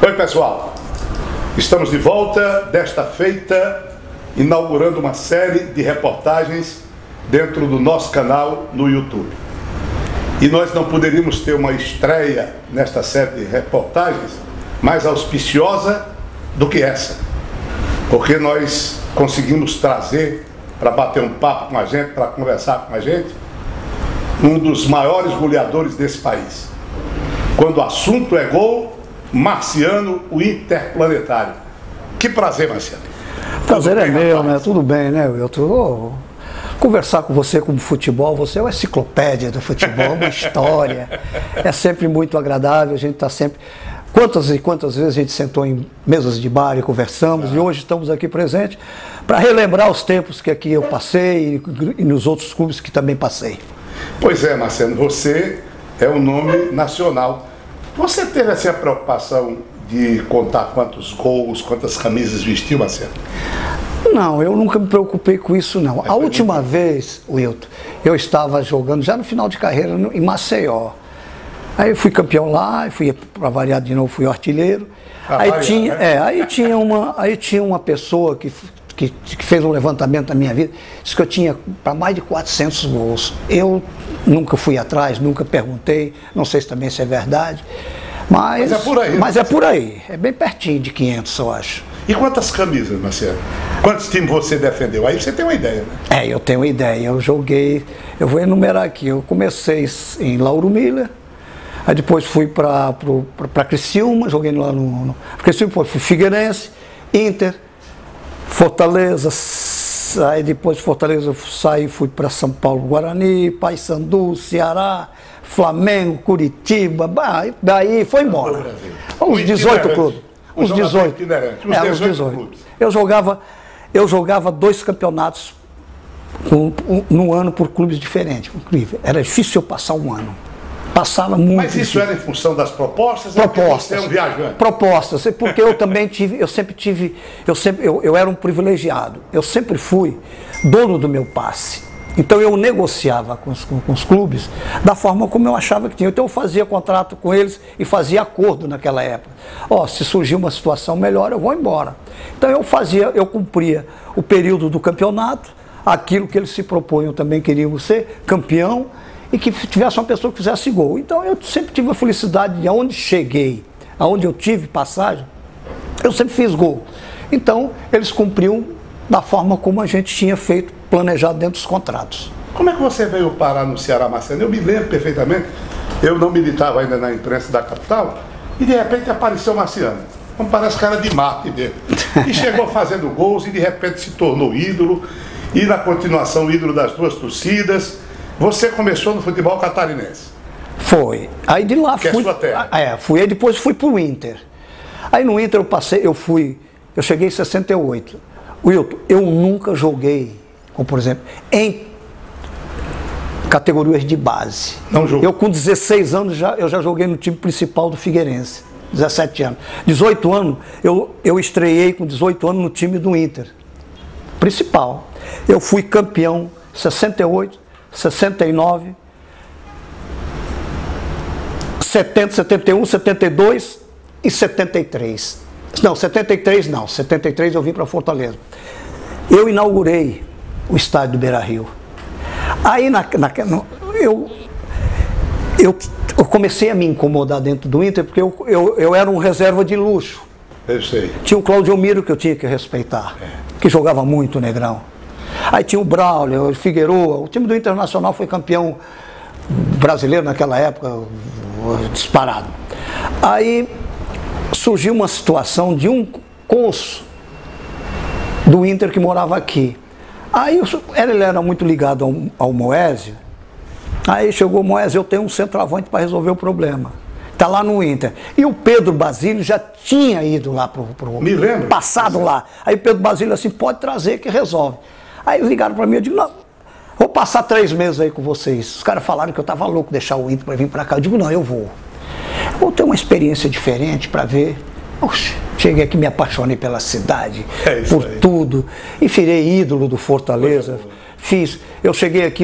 Oi, pessoal. Estamos de volta, desta feita, inaugurando uma série de reportagens dentro do nosso canal no YouTube. E nós não poderíamos ter uma estreia nesta série de reportagens mais auspiciosa do que essa. Porque nós conseguimos trazer, para bater um papo com a gente, para conversar com a gente, um dos maiores goleadores desse país. Quando o assunto é gol, Marciano, o interplanetário. Que prazer, Marciano. Prazer é meu, né? Tudo bem, né, Wilton? Conversar com você como futebol, você é uma enciclopédia do futebol, uma história. É sempre muito agradável, a gente está sempre... Quantas e quantas vezes a gente sentou em mesas de bar e conversamos, e hoje estamos aqui presentes para relembrar os tempos que aqui eu passei e nos outros clubes que também passei. Pois é, Marciano, você é um nome nacional. Você teve assim, a preocupação de contar quantos gols, quantas camisas vestiu, Marciano? Não, eu nunca me preocupei com isso, não. A última vez, Wilton, eu estava jogando já no final de carreira em Maceió. Aí eu fui campeão lá, fui para variar de novo, fui artilheiro. Aí tinha uma pessoa que fez um levantamento na minha vida, disse que eu tinha para mais de 400 gols. Eu nunca fui atrás, nunca perguntei, não sei se também isso é verdade, mas é por aí. Mas é por aí, é bem pertinho de 500, eu acho. E quantas camisas, Marcelo? Quantos times você defendeu? Aí você tem uma ideia, né? Eu tenho uma ideia, eu vou enumerar aqui, eu comecei em Lauro Miller, aí depois fui para Criciúma, joguei lá no Criciúma, fui Figueirense, Inter, Fortaleza, aí depois de Fortaleza eu saí, fui para São Paulo, Guarani, Paysandu, Ceará, Flamengo, Curitiba, daí foi embora. Uns 18 clubes. Uns 18. Uns 18 clubes. Eu jogava 2 campeonatos no ano por clubes diferentes. Era difícil eu passar um ano. Passava muito. Mas isso era em função das propostas? Propostas. Você é um viajante? Propostas, porque eu também eu era um privilegiado. Eu sempre fui dono do meu passe. Então eu negociava com os clubes da forma como eu achava que tinha. Então eu fazia contrato com eles e fazia acordo naquela época. Se surgir uma situação melhor, eu vou embora. Então eu cumpria o período do campeonato, aquilo que eles se propunham também, queriam ser campeão, e que tivesse uma pessoa que fizesse gol. Então eu sempre tive a felicidade de aonde cheguei, aonde eu tive passagem, eu sempre fiz gol. Então eles cumpriam da forma como a gente tinha feito, planejado dentro dos contratos. Como é que você veio parar no Ceará, Marcelo? Eu me lembro perfeitamente, eu não militava ainda na imprensa da capital, e de repente apareceu o Marciano, como parece cara de mate dele. E chegou fazendo gols e de repente se tornou ídolo, e na continuação ídolo das 2 torcidas. Você começou no futebol catarinense. Foi. Aí de lá fui. Que é sua terra. Aí depois fui pro Inter. Aí no Inter eu cheguei em 68. Wilton, eu nunca joguei, como por exemplo, em categorias de base. Não jogou? Eu com 16 anos eu já joguei no time principal do Figueirense. 17 anos. 18 anos, eu estreiei com 18 anos no time do Inter. Principal. Eu fui campeão 68, 69, 70, 71, 72 e 73. Não, 73 não. 73 eu vim para Fortaleza. Eu inaugurei o estádio do Beira-Rio. Aí eu comecei a me incomodar dentro do Inter, porque eu era um reserva de luxo. Eu sei. Tinha o Claudio Miro que eu tinha que respeitar, que jogava muito, Negrão. Aí tinha o Braulio, o Figueroa. O time do Internacional foi campeão brasileiro naquela época, disparado. Aí surgiu uma situação de um cônsul do Inter que morava aqui. Aí ele era muito ligado ao Moésio. Aí chegou o Moésio, eu tenho um centroavante para resolver o problema. Está lá no Inter. E o Pedro Basílio já tinha ido lá Me lembro. Passado lá. Aí o Pedro Basílio assim, pode trazer que resolve. Aí eles ligaram para mim, eu digo, não, vou passar 3 meses aí com vocês. Os caras falaram que eu estava louco deixar o Inter para vir para cá. Eu digo, não, eu vou. Vou ter uma experiência diferente para ver. Oxe, cheguei aqui, me apaixonei pela cidade, por tudo. E virei ídolo do Fortaleza. Eu cheguei aqui,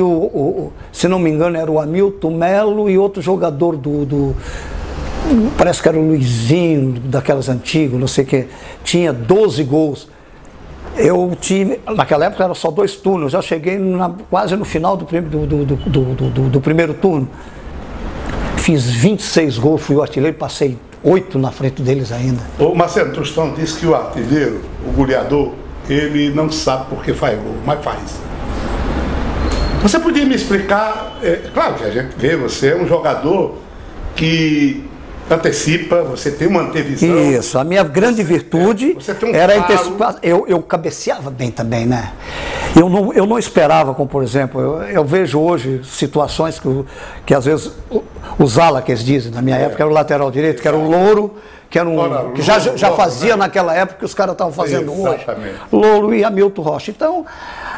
se não me engano, era o Hamilton Melo e outro jogador parece que era o Luizinho, daquelas antigas, não sei o que, tinha 12 gols. Eu tive, naquela época era só 2 turnos, já cheguei quase no final do primeiro turno. Fiz 26 gols, fui o artilheiro, passei 8 na frente deles ainda. O Marcelo Tostão disse que o artilheiro, o goleador, ele não sabe por que faz gol, mas faz. Você podia me explicar, claro que a gente vê, você é um jogador que antecipa, você tem uma antevisão. Isso, a minha grande virtude era antecipar. Eu cabeceava bem também, né? Eu não esperava, como por exemplo, eu vejo hoje situações que às vezes o Zala, que eles dizem, na minha época era o lateral direito, que era o Louro, que era que já fazia, né? Naquela época que os caras estavam fazendo hoje. Louro e Hamilton Rocha. Então,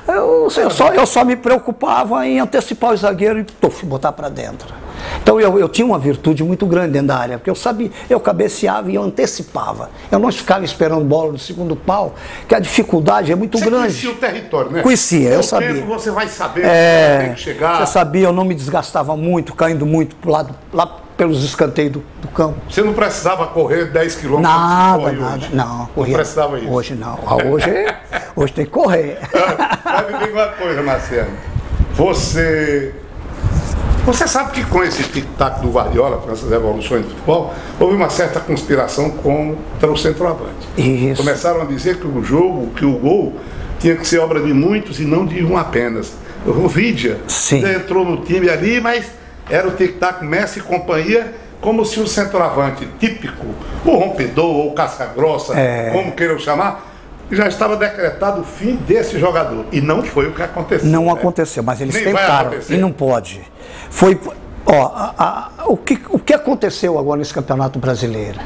eu só me preocupava em antecipar o zagueiro e botar para dentro. Então eu tinha uma virtude muito grande dentro da área, porque eu sabia, eu cabeceava e eu antecipava. Eu não ficava esperando bola no segundo pau, que a dificuldade é muito grande. Você conhecia o território, né? Conhecia, eu sabia. Tempo você vai saber tem que chegar. Você sabia, eu não me desgastava muito, caindo muito pro lado, lá pelos escanteios do campo. Você não precisava correr 10 quilômetros? Nada. Não, corria. Não precisava isso? Hoje não. Hoje tem que correr. Mas me diga uma coisa, Marcelo. Você sabe que com esse tic-tac do Guardiola, com essas evoluções do futebol, houve uma certa conspiração contra o centroavante. Isso. Começaram a dizer que o gol tinha que ser obra de muitos e não de um apenas. O Vidia entrou no time ali, mas era o tic-tac, Messi e companhia, como se o centroavante típico, o rompedor ou o casca-grossa, como queiram chamar, já estava decretado o fim desse jogador. E não foi o que aconteceu. Não aconteceu, mas eles tentaram e não pode. Foi, o que aconteceu agora nesse Campeonato Brasileiro?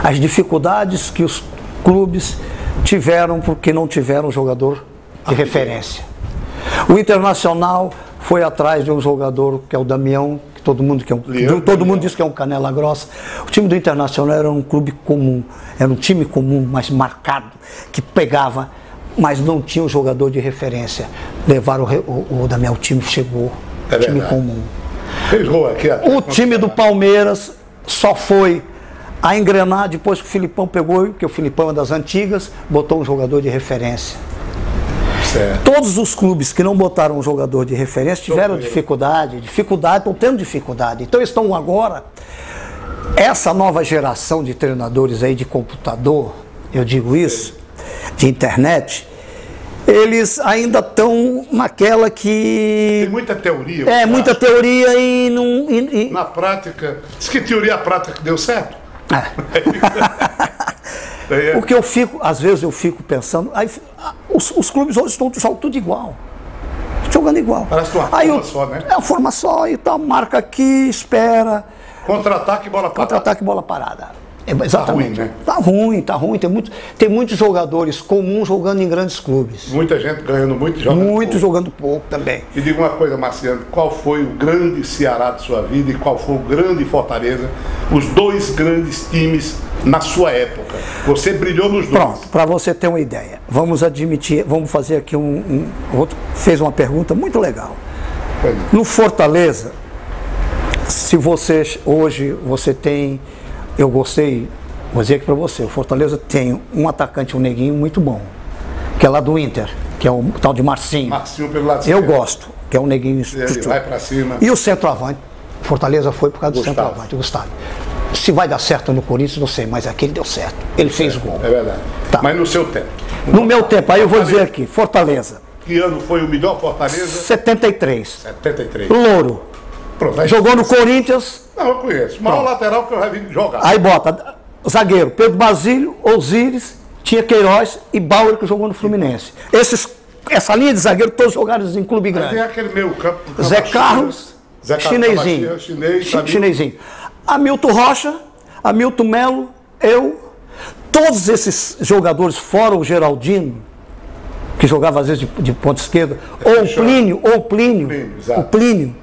As dificuldades que os clubes tiveram porque não tiveram jogador de referência. O Internacional foi atrás de um jogador que é o Damião, que todo mundo diz que é um canela grossa. O time do Internacional era um clube comum, era um time comum, mas marcado, que pegava, mas não tinha um jogador de referência. Levaram o Damião, o time chegou, time comum. O time do Palmeiras só foi a engrenar depois que o Filipão pegou, porque o Filipão é das antigas, botou um jogador de referência. Certo. Todos os clubes que não botaram um jogador de referência tiveram dificuldade, estão tendo dificuldade. Então estão agora, essa nova geração de treinadores aí de computador, eu digo isso, de internet, eles ainda estão naquela que... Tem muita teoria. Muita teoria e... Na prática, diz que teoria prática que deu certo. Porque às vezes eu fico pensando, os clubes hoje estão tudo igual, jogando igual. Parece uma forma só, né? É uma forma só, e tá, marca aqui, espera. Contra-ataque e bola parada. Contra-ataque e bola parada. Exatamente. Tá ruim, né? Tá ruim. Tem muitos jogadores comuns jogando em grandes clubes. Muita gente ganhando muito e jogando pouco também. E diga uma coisa, Marciano, qual foi o grande Ceará de sua vida e qual foi o grande Fortaleza? Os dois grandes times na sua época. Você brilhou nos dois. Pronto, para você ter uma ideia. Vamos fazer aqui outro fez uma pergunta muito legal. No Fortaleza, se hoje você tem... Eu gostei, vou dizer aqui para você, o Fortaleza tem um atacante, um neguinho muito bom, que é lá do Inter, que é o tal de Marcinho. Marcinho pelo lado eu gosto, que é um neguinho... Ele vai para cima. E o centroavante, Fortaleza foi por causa do centroavante, Gustavo. Se vai dar certo no Corinthians, não sei, mas aqui ele deu certo. Ele fez gol. É verdade. Tá. Mas no seu tempo. No meu tempo, aí eu vou dizer aqui, Fortaleza. Que ano foi o melhor Fortaleza? 73. 73. Louro. Pronto, jogou no Corinthians. Não, eu conheço. O maior lateral que eu já vi jogar. Aí bota zagueiro, Pedro Basílio, Osíris, tinha Queiroz e Bauer, que jogou no Fluminense. Essa linha de zagueiro, todos jogaram em clube grande. Tem aquele meio campo. Zé Carlos, Chinesinho. Hamilton Rocha, Hamilton Melo, todos esses jogadores, fora o Geraldino, que jogava às vezes de ponta esquerda, ou o Plínio.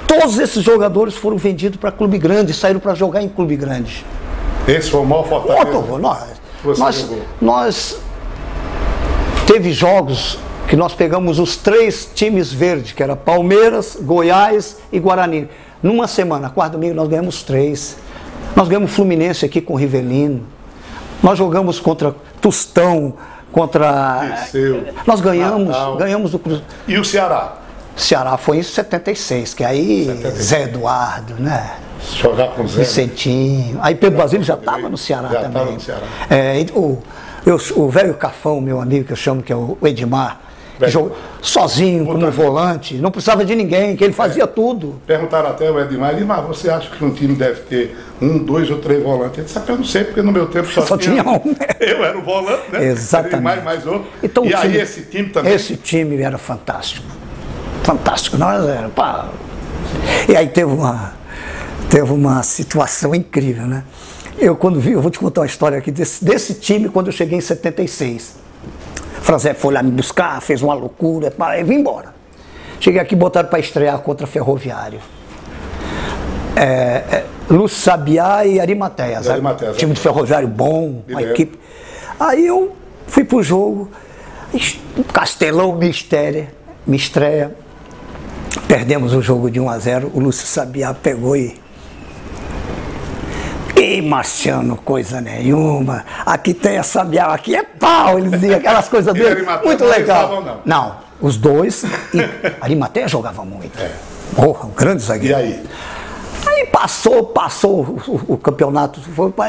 Todos esses jogadores foram vendidos para clube grande, saíram para jogar em clube grande. Esse foi o maior Fortaleza? Nós teve jogos que nós pegamos os 3 times verdes, que era Palmeiras, Goiás e Guarani. Numa semana, quarta domingo, nós ganhamos 3. Nós ganhamos Fluminense aqui com o Rivelino. Nós jogamos contra Tostão, contra... Liceu, nós ganhamos, Natal. ganhamos do Cruz. E o Ceará? Ceará foi em 76, que aí 76. Zé Eduardo, né? Jogar com o Zé. Vicentinho. Aí Pedro Basílio já estava no Ceará Já também. estava no Ceará. O velho Cafão, meu amigo, que eu chamo, que é o Edmar, que jogou sozinho, como volante, não precisava de ninguém, que ele fazia tudo. Perguntaram até o Edmar, você acha que um time deve ter 1, 2 ou 3 volantes? Ele disse, eu não sei, porque no meu tempo Só tinha um. Eu era o volante, né? Exatamente. Mais outro. Então, e aí esse time também... Esse time era fantástico. Fantástico. Nós era, pá. E aí teve uma situação incrível, né? Eu quando vi, eu vou te contar uma história aqui desse time quando eu cheguei em 76. Franzé foi lá me buscar, fez uma loucura, e vim embora. Cheguei aqui, botaram para estrear contra Ferroviário. Lúcio Sabiá e Arimateia. Time de Ferroviário bom, uma equipe. Aí eu fui pro jogo, Castelão me estreia. Perdemos o jogo de 1-0, o Lúcio Sabiá pegou e Marciano, coisa nenhuma, aqui tem a Sabiá, aqui é pau, ele dizia aquelas coisas dele, muito legal. Não, os dois, e Arimateia jogava muito. Porra, um grande zagueiro. E aí? Aí passou o campeonato,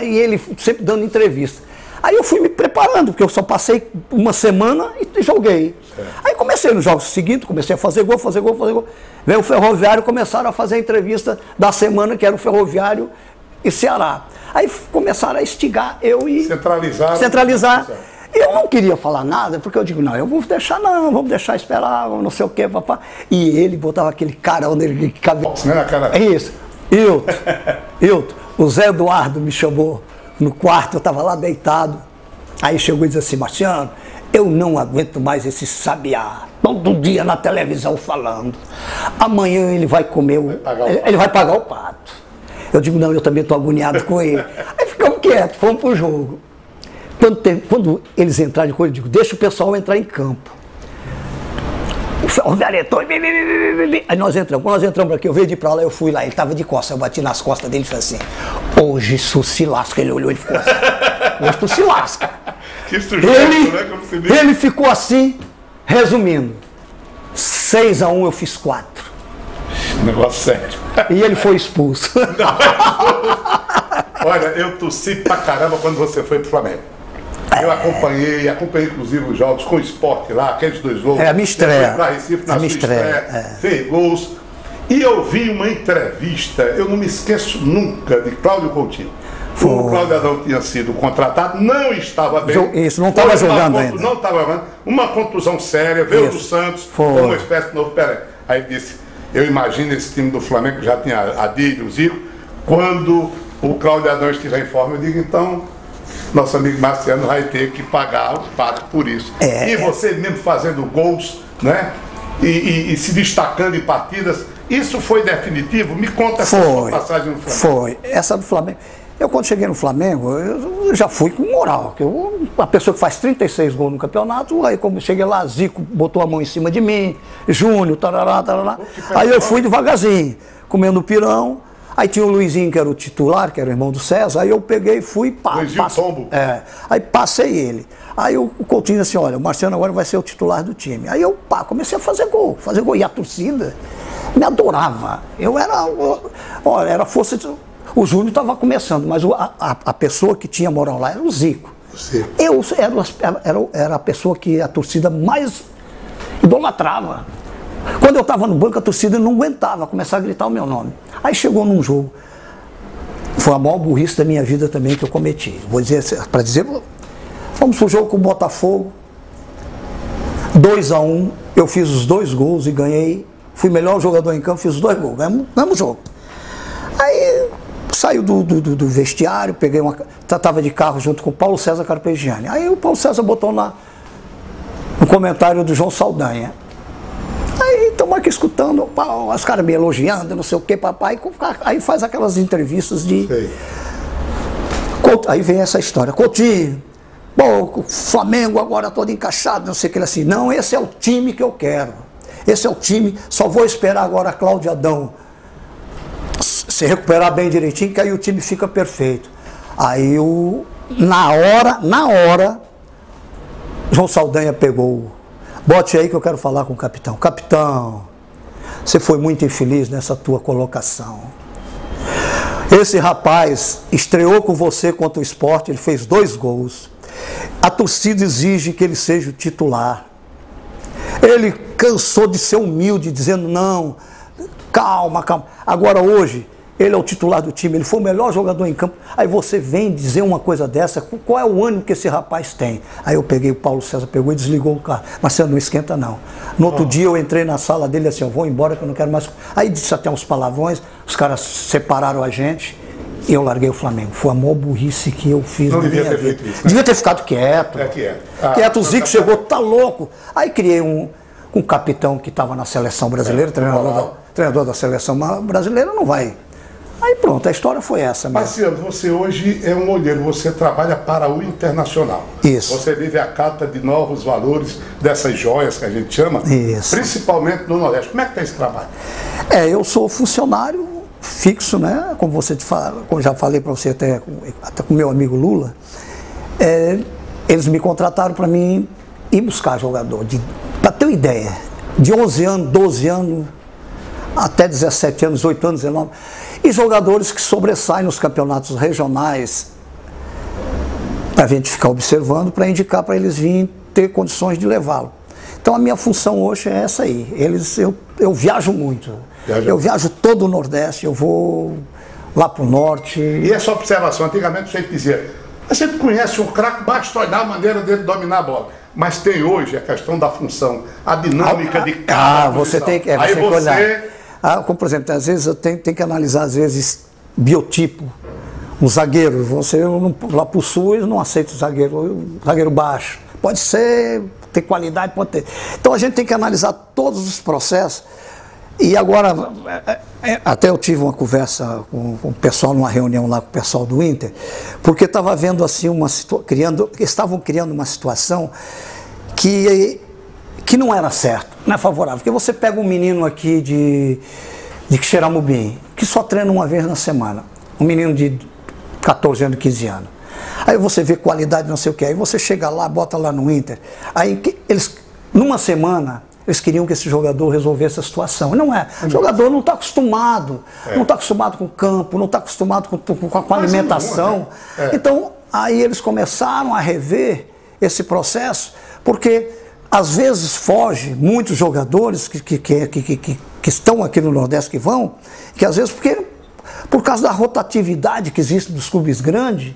e ele sempre dando entrevista. Aí eu fui me preparando, porque eu só passei uma semana e joguei. Aí comecei nos jogos seguintes, comecei a fazer gol. Veio o Ferroviário, começaram a fazer a entrevista da semana, que era o Ferroviário e Ceará. Aí começaram a instigar eu e... Centralizar. Eu não queria falar nada, porque eu digo, vamos deixar esperar, não sei o que, papá. E ele botava aquele carão nele que cabia. É isso. Hilton, o Zé Eduardo me chamou no quarto, eu estava lá deitado. Aí chegou e disse assim, Marciano, eu não aguento mais esse Sabiá. Todo dia na televisão falando. Amanhã ele vai comer, ele vai pagar o pato. Eu digo, eu também estou agoniado com ele. Aí ficamos quietos, fomos pro jogo. Quando eles entraram, eu digo, deixa o pessoal entrar em campo. O Ferroviário entrou, aí nós entramos. Quando nós entramos aqui, eu veio de pra lá, eu fui lá, ele estava de costas, eu bati nas costas dele e falei assim, hoje tu se lasca. Ele olhou e ficou assim, hoje tu se lasca. Que sujeito, né? Como se diz. Ele ficou assim, resumindo, 6-1 eu fiz 4. Negócio sério. E ele foi expulso. Olha, eu tossi pra caramba quando você foi pro Flamengo. Eu acompanhei inclusive os jogos com o Sport lá, aqueles 2 gols. A minha estreia. Foi pra Recife na sua estreia, fez gols. E eu vi uma entrevista, eu não me esqueço nunca, de Cláudio Coutinho. O Cláudio Adão tinha sido contratado, não estava bem. Isso, não estava jogando ainda. Não estava jogando. Uma contusão séria, veio do Santos, foi uma espécie de novo. Aí disse, eu imagino esse time do Flamengo, que já tinha a Didi, o Zico, quando o Cláudio Adão estiver em forma, eu digo, então, nosso amigo Marciano vai ter que pagar o pato por isso. E você mesmo fazendo gols, né? E se destacando em partidas, isso foi definitivo? Me conta essa sua passagem no Flamengo. Foi. Essa do Flamengo. Eu, quando cheguei no Flamengo, eu já fui com moral. A pessoa que faz 36 gols no campeonato, aí como cheguei lá, Zico botou a mão em cima de mim, Júnior, tarará. Aí eu fui devagarzinho, comendo pirão. Aí tinha o Luizinho, que era o titular, que era o irmão do César. Aí eu peguei e fui, Tombo. Aí passei ele. Aí o Coutinho disse assim, olha, o Marciano agora vai ser o titular do time. Aí eu comecei a fazer gol. E a torcida me adorava. Era força de... O Júnior estava começando, mas a pessoa que tinha moral lá era o Zico. Sim. Eu era a pessoa que a torcida mais idolatrava. Quando eu estava no banco, a torcida não aguentava começar a gritar o meu nome. Aí chegou num jogo, foi a maior burrice da minha vida também que eu cometi. Vou dizer, para dizer, fomos pro jogo com o Botafogo, 2-1, eu fiz os 2 gols e ganhei. Fui melhor jogador em campo, fiz os 2 gols, ganhamos o jogo. Aí saiu do vestiário, peguei tava de carro junto com o Paulo César Carpegiani. Aí o Paulo César botou no comentário do João Saldanha. Aí estamos aqui escutando, os caras me elogiando, não sei o que, papai. Aí faz aquelas entrevistas de... Sei. Aí vem essa história. Coutinho, o Flamengo agora todo encaixado, não sei o que. Ele assim, não, esse é o time que eu quero. Esse é o time, só vou esperar agora a Cláudio Adão se recuperar bem direitinho, que aí o time fica perfeito. Aí na hora, João Saldanha pegou, bote aí que eu quero falar com o capitão. Capitão, você foi muito infeliz nessa tua colocação. Esse rapaz estreou com você contra o Sport, ele fez 2 gols. A torcida exige que ele seja o titular. Ele cansou de ser humilde, dizendo não, calma, calma. Agora hoje, ele é o titular do time, ele foi o melhor jogador em campo. Aí você vem dizer uma coisa dessa, qual é o ânimo que esse rapaz tem? Aí eu peguei, o Paulo César pegou e desligou o carro. Marcelo, não esquenta não. No outro dia eu entrei na sala dele assim, eu vou embora que eu não quero mais. Aí disse até uns palavrões, os caras separaram a gente e eu larguei o Flamengo. Foi a maior burrice que eu fiz na minha vida. Não devia ter feito isso, né? Devia ter ficado quieto. Quieto, o Zico chegou, tá louco. Aí criei um capitão que estava na seleção brasileira, treinador da seleção brasileira, não vai. Aí pronto, a história foi essa mesmo. Marciano, você hoje é um olheiro, você trabalha para o Internacional. Isso. Você vive a cata de novos valores, dessas joias que a gente chama, isso, principalmente no Nordeste. Como é que está esse trabalho? Eu sou funcionário fixo, né? Como você fala, como já falei para você até com o meu amigo Lula, eles me contrataram para mim ir buscar jogador. Para ter uma ideia, de 11 anos, 12 anos, até 17 anos, 8 anos, 19 e jogadores que sobressaem nos campeonatos regionais, para a gente ficar observando, para indicar para eles virem ter condições de levá-lo. Então a minha função hoje é essa aí. Eu viajo muito. Eu viajo todo o Nordeste, eu vou lá para o Norte. E essa observação, antigamente você dizia, você conhece um craque, basta olhar a maneira dele dominar a bola. Mas tem hoje a questão da função, a dinâmica de cada você tem que, aí você tem que olhar. Como, por exemplo, às vezes eu tenho que analisar, às vezes, biotipo. Um zagueiro, lá para o Sul, eles não aceitam zagueiro baixo. Pode ser, ter qualidade, pode ter. Então a gente tem que analisar todos os processos. E agora, até eu tive uma conversa com o pessoal, numa reunião lá com o pessoal do Inter, porque estava vendo assim estavam criando uma situação que não era certo, não é favorável. Porque você pega um menino aqui de Xeramubim, que só treina uma vez na semana, um menino de 14 anos, 15 anos. Aí você vê qualidade, não sei o que, aí você chega lá, bota lá no Inter, aí eles, numa semana, eles queriam que esse jogador resolvesse a situação. Não é. O jogador não está acostumado, não está acostumado com o campo, não está acostumado com a alimentação. Então, aí eles começaram a rever esse processo, porque às vezes foge muitos jogadores que estão aqui no Nordeste, que às vezes, por causa da rotatividade que existe dos clubes grandes,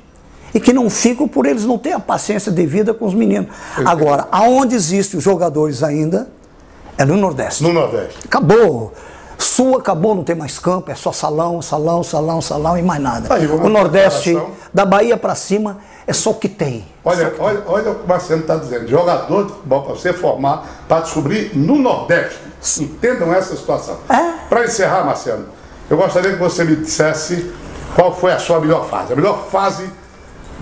e que não ficam por eles não terem a paciência devida com os meninos. Agora, aonde existem os jogadores ainda, é no Nordeste. No Nordeste. Acabou. Sul acabou, não tem mais campo, é só salão e mais nada. Aí, o Nordeste, da Bahia para cima, é só o que tem. Olha o que o Marcelo está dizendo. Jogador de futebol para você formar, para descobrir no Nordeste. Entendam essa situação. Para encerrar, Marcelo, eu gostaria que você me dissesse qual foi a sua melhor fase. A melhor fase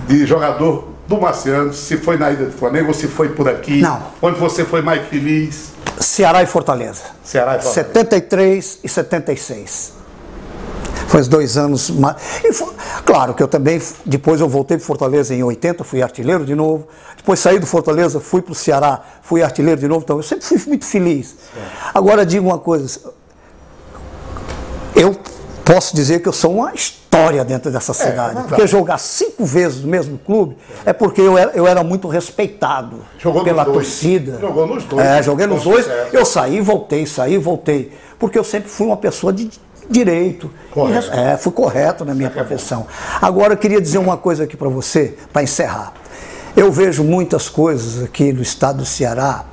de jogador do Marciano, se foi na ida do Flamengo ou se foi por aqui. Não. Onde você foi mais feliz? Ceará e Fortaleza. Ceará e Fortaleza. 73 e 76. Foi os 2 anos. Claro que eu também, depois eu voltei para Fortaleza em 80, fui artilheiro de novo. Depois saí do Fortaleza, fui para o Ceará, fui artilheiro de novo. Então eu sempre fui muito feliz. Agora digo uma coisa. Eu posso dizer que eu sou uma história dentro dessa cidade. Porque jogar 5 vezes no mesmo clube é porque eu era muito respeitado pela torcida. Jogou nos dois. Joguei nos dois. Eu saí e voltei. Porque eu sempre fui uma pessoa de direito. Fui correto na minha profissão. Agora eu queria dizer uma coisa aqui para você, para encerrar. Eu vejo muitas coisas aqui no estado do Ceará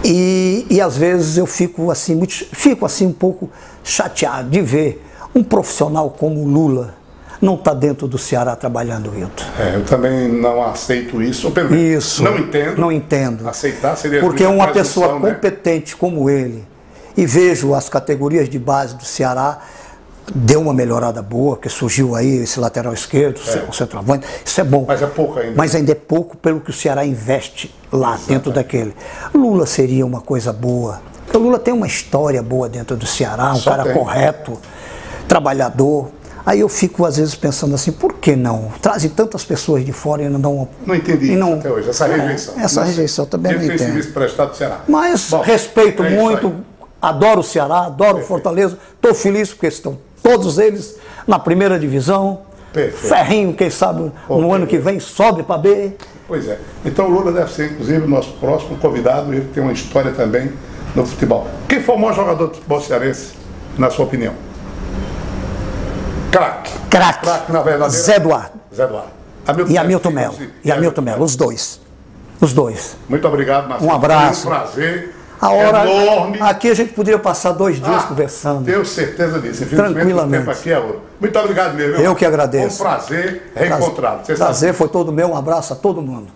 e às vezes eu fico assim um pouco chateado de ver um profissional como o Lula não está dentro do Ceará trabalhando, Wilton. Eu também não aceito isso. Isso. Não entendo. Não entendo. Aceitar seria... Porque uma pessoa competente como ele, e vejo as categorias de base do Ceará, deu uma melhorada boa, que surgiu aí esse lateral esquerdo, o centroavante, isso é bom. Mas é pouco ainda. Mas ainda é pouco pelo que o Ceará investe lá dentro daquele. Lula seria uma coisa boa. Porque o Lula tem uma história boa dentro do Ceará, um cara correto. trabalhador. Aí eu fico às vezes pensando assim, por que não? Trazem tantas pessoas de fora e não... Não entendi isso até hoje, essa rejeição. Essa rejeição também não entendo. Serviço prestado do Ceará. Mas bom, respeito muito, adoro o Ceará, adoro o Fortaleza, estou feliz porque estão todos eles na primeira divisão. Perfeito. Ferrinho, quem sabe no ano que vem sobe para B. Pois é. Então o Lula deve ser, inclusive, o nosso próximo convidado. Ele tem uma história também no futebol. Quem foi o maior jogador de futebol cearense, na sua opinião? Craque. Craque, na verdade. Zé Eduardo. Zé Eduardo. E Hamilton Melo. E Hamilton Melo, os dois. Os dois. Muito obrigado, Marcelo. Um abraço. Foi um prazer. A hora, enorme. Aqui a gente poderia passar 2 dias conversando. Tenho certeza disso. Tranquilamente. O tempo aqui é outro. Muito obrigado mesmo. Eu que agradeço. Foi um prazer reencontrá-lo. Prazer foi todo meu. Um abraço a todo mundo.